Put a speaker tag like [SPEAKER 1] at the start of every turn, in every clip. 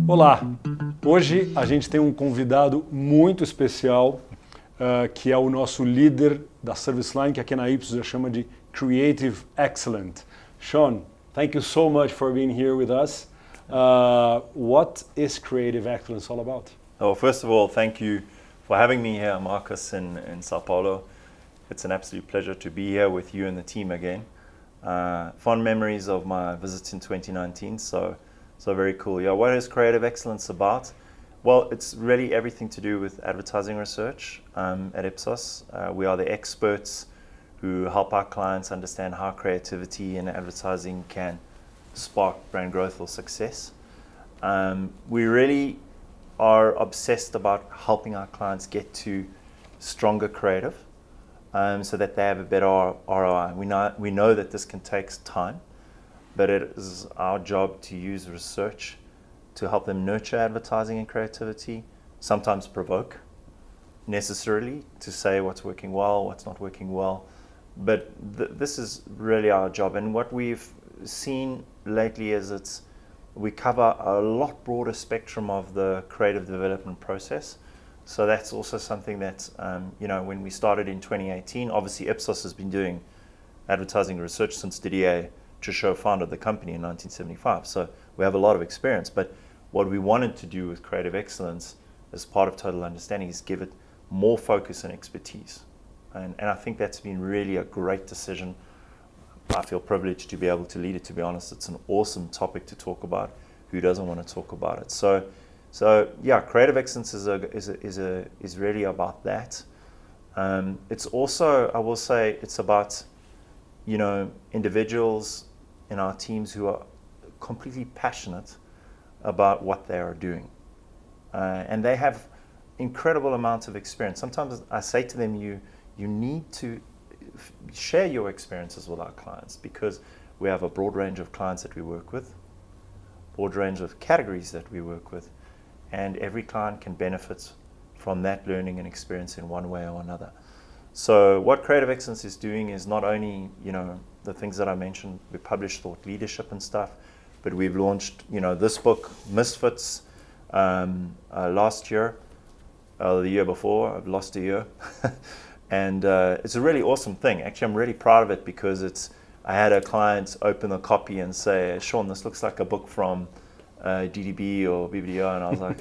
[SPEAKER 1] Olá! Hoje a gente tem um convidado muito especial, que é o nosso líder da Service Line, que aqui na Ipsos já chama de Creative Excellent. Shaun, thank you so much for being here with us. What is Creative Excellence all about?
[SPEAKER 2] Well, first of all, thank you for having me here, Marcos, in Sao Paulo. It's an absolute pleasure to be here with you and the team again. Fond memories of my visit in 2019, so very cool. Yeah, what is Creative Excellence about? Well, it's really everything to do with advertising research at Ipsos. We are the experts who help our clients understand how creativity and advertising can spark brand growth or success. We really are obsessed about helping our clients get to stronger creative so that they have a better ROI. We know that this can take time, but it is our job to use research to help them nurture advertising and creativity, sometimes provoke necessarily to say what's working well, what's not working well. But this is really our job. And what we've seen lately is we cover a lot broader spectrum of the creative development process. So that's also something that, when we started in 2018, obviously Ipsos has been doing advertising research since Didier Truchot founded the company in 1975. So we have a lot of experience. But what we wanted to do with Creative Excellence as part of Total Understanding is give it more focus and expertise. And I think that's been really a great decision. I feel privileged to be able to lead it, to be honest. It's an awesome topic to talk about. Who doesn't want to talk about it? So yeah, Creative Excellence is really about that. It's also, I will say, it's about, individuals in our teams who are completely passionate about what they are doing. And they have incredible amounts of experience. Sometimes I say to them, you need to share your experiences with our clients, because we have a broad range of clients that we work with, broad range of categories that we work with, and every client can benefit from that learning and experience in one way or another. So what Creative Excellence is doing is not only, the things that I mentioned, we publish thought leadership and stuff, but we've launched, this book, Misfits, last year, the year before. I've lost a year. And it's a really awesome thing. Actually, I'm really proud of it, because I had a client open a copy and say, Shaun, this looks like a book from DDB or BBDO, and I was like,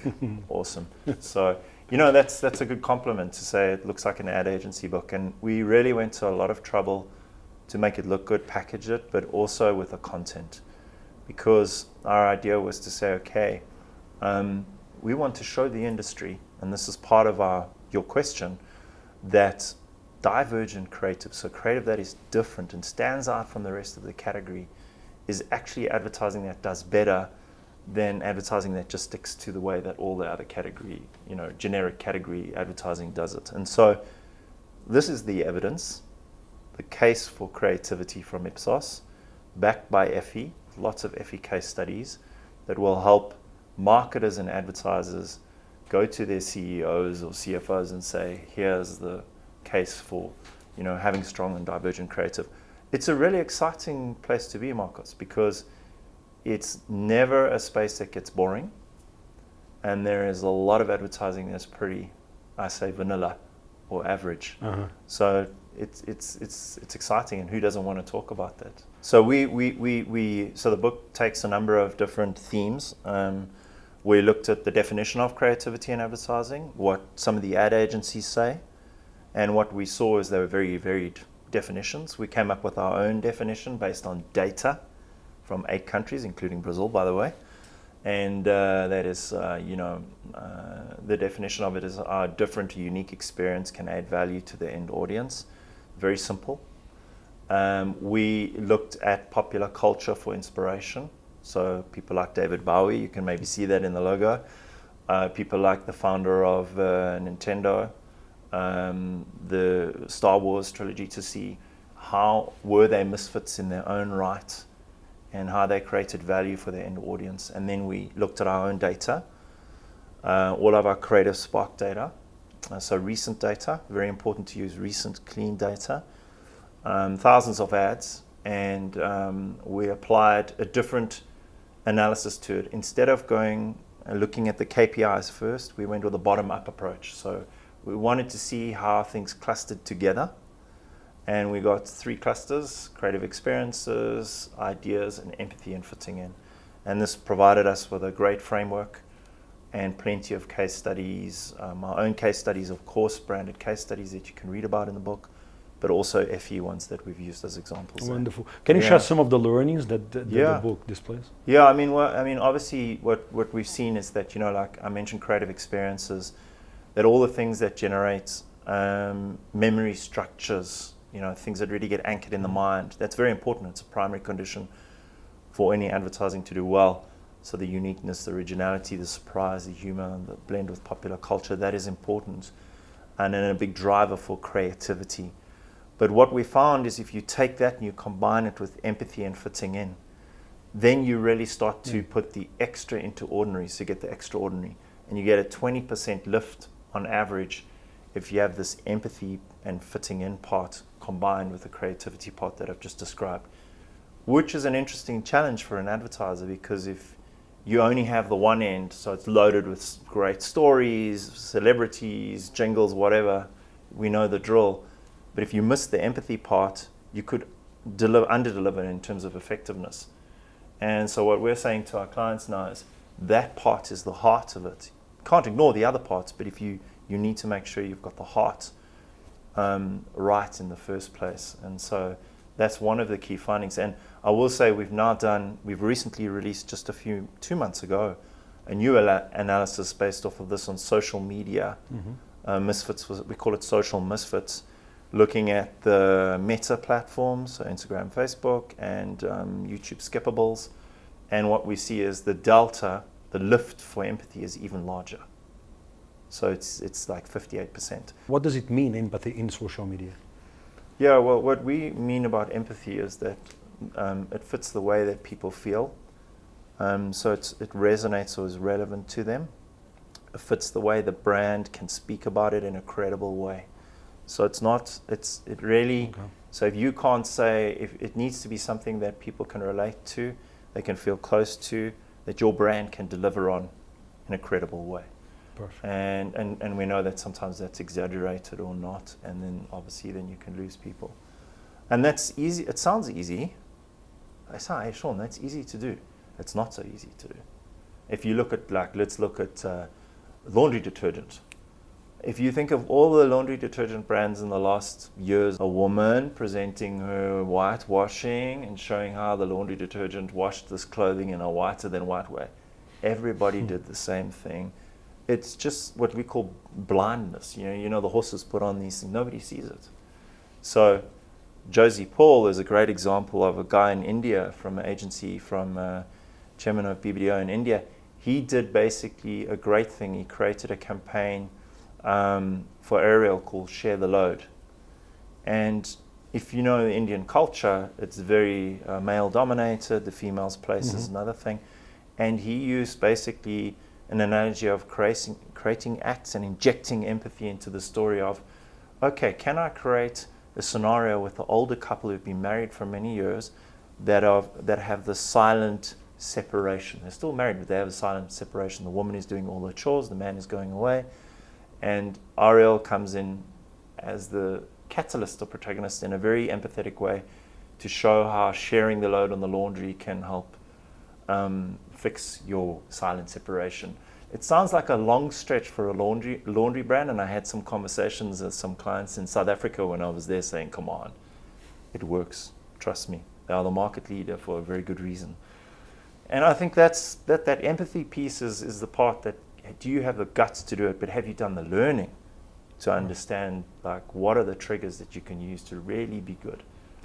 [SPEAKER 2] awesome. So, that's a good compliment to say it looks like an ad agency book. And we really went to a lot of trouble to make it look good, package it, but also with the content. Because our idea was to say, okay, we want to show the industry, and this is part of your question, that divergent creative, so creative that is different and stands out from the rest of the category, is actually advertising that does better than advertising that just sticks to the way that all the other category, generic category advertising does it. And so this is the evidence, the case for creativity from Ipsos, backed by FE, lots of FE case studies that will help marketers and advertisers go to their CEOs or CFOs and say, here's the case for, having strong and divergent creative. It's a really exciting place to be, Marcos, because it's never a space that gets boring, and there is a lot of advertising that's pretty, I say, vanilla or average. Uh-huh. So it's exciting, and who doesn't want to talk about that? So so the book takes a number of different themes. We looked at the definition of creativity in advertising, what some of the ad agencies say, and what we saw is they were very varied definitions. We came up with our own definition based on data from 8 countries, including Brazil, by the way. And that is, the definition of it is our different, unique experience can add value to the end audience. Very simple. We looked at popular culture for inspiration. So people like David Bowie, you can maybe see that in the logo. People like the founder of Nintendo, the Star Wars trilogy, to see how were they misfits in their own right and how they created value for their end audience. And then we looked at our own data, all of our Creative Spark data. So recent data, very important to use recent, clean data. Thousands of ads, and we applied a different analysis to it. Instead of going looking at the KPIs first, we went with a bottom-up approach. So we wanted to see how things clustered together. And we got 3 clusters: creative experiences, ideas, and empathy and fitting in. And this provided us with a great framework and plenty of case studies, our own case studies, of course, branded case studies that you can read about in the book, but also FE ones that we've used as examples.
[SPEAKER 1] Wonderful. Can you share some of the learnings that the book displays?
[SPEAKER 2] Yeah, I mean, obviously what we've seen is that, like I mentioned, creative experiences, that all the things that generate memory structures, things that really get anchored in the mind, that's very important. It's a primary condition for any advertising to do well. So the uniqueness, the originality, the surprise, the humor, the blend with popular culture, that is important, and then a big driver for creativity. But what we found is if you take that and you combine it with empathy and fitting in, then you really start to put the extra into ordinary, so you get the extraordinary. And you get a 20% lift on average if you have this empathy and fitting in part combined with the creativity part that I've just described, which is an interesting challenge for an advertiser, because if you only have the one end, so it's loaded with great stories, celebrities, jingles, whatever, we know the drill. But if you miss the empathy part, you could under-deliver in terms of effectiveness. And so what we're saying to our clients now is that part is the heart of it. You can't ignore the other parts, but if you need to make sure you've got the heart right in the first place. And so that's one of the key findings. And I will say we've recently released just 2 months ago, a new analysis based off of this on social media. Misfits, we call it social misfits, looking at the meta platforms, so Instagram, Facebook, and YouTube skippables. And what we see is the delta, the lift for empathy is even larger. So it's like 58%.
[SPEAKER 1] What does it mean, empathy in social media?
[SPEAKER 2] Yeah, well, what we mean about empathy is that it fits the way that people feel. So it resonates or is relevant to them. It fits the way the brand can speak about it in a credible way. So so if you can't say, if it needs to be something that people can relate to, they can feel close to, that your brand can deliver on in a credible way.
[SPEAKER 1] Perfect.
[SPEAKER 2] And we know that sometimes that's exaggerated or not, and then obviously then you can lose people. And that's easy. It sounds easy. I say, hey, Shaun, that's easy to do. It's not so easy to do. If you look at, let's look at laundry detergent. If you think of all the laundry detergent brands in the last years, a woman presenting her whitewashing and showing how the laundry detergent washed this clothing in a whiter than white way. Everybody did the same thing. It's just what we call blindness. The horses put on these things. Nobody sees it. So Josie Paul is a great example of a guy in India from an agency, from chairman of BBDO in India. He did basically a great thing. He created a campaign for Ariel called Share the Load. And if you know Indian culture, it's very male dominated. The female's place is another thing. And he used basically an analogy of creating acts and injecting empathy into the story of, okay, can I create a scenario with an older couple who've been married for many years that have the silent separation. They're still married, but they have a silent separation. The woman is doing all the chores, the man is going away, and Ariel comes in as the catalyst or protagonist in a very empathetic way to show how sharing the load on the laundry can help fix your silent separation. It sounds like a long stretch for a laundry brand, and I had some conversations with some clients in South Africa when I was there saying, come on, it works, trust me. They are the market leader for a very good reason. And I think that empathy piece is the part that, do you have the guts to do it, but have you done the learning to understand, what are the triggers that you can use to really be good?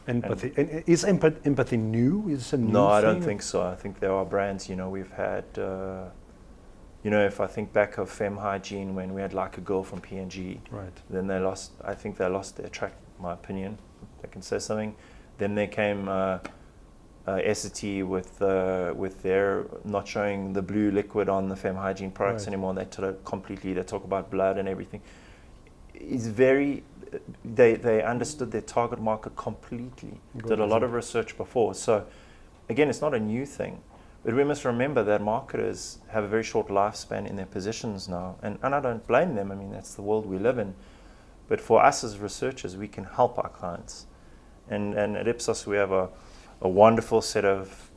[SPEAKER 1] Empathy. And is empathy new? Is it a new thing?
[SPEAKER 2] No, I don't think so. I think there are brands, we've had, if I think back of Femme Hygiene when we had Like a Girl from P&G,
[SPEAKER 1] right.
[SPEAKER 2] Then they lost their track, in my opinion. I can say something. Then there came Essity with their not showing the blue liquid on the Femme Hygiene products anymore. They talk about blood and everything. It's very, they understood their target market completely. Did a lot of research before. So again, it's not a new thing, But we must remember that marketers have a very short lifespan in their positions now, and I don't blame them. I mean, that's the world we live in. But for us as researchers, we can help our clients. And at Ipsos, we have a wonderful set of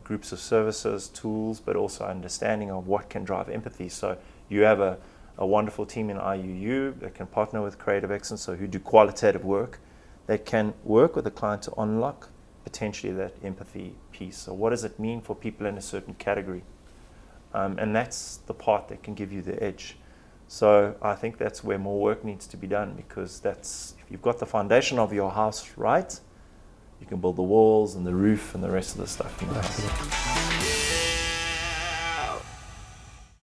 [SPEAKER 2] groups of services, tools, but also understanding of what can drive empathy. So you have a wonderful team in IUU that can partner with Creative Excellence, so who do qualitative work, that can work with the client to unlock potentially that empathy piece. So what does it mean for people in a certain category? And that's the part that can give you the edge. So I think that's where more work needs to be done, because if you've got the foundation of your house right, you can build the walls and the roof and the rest of the stuff in the house.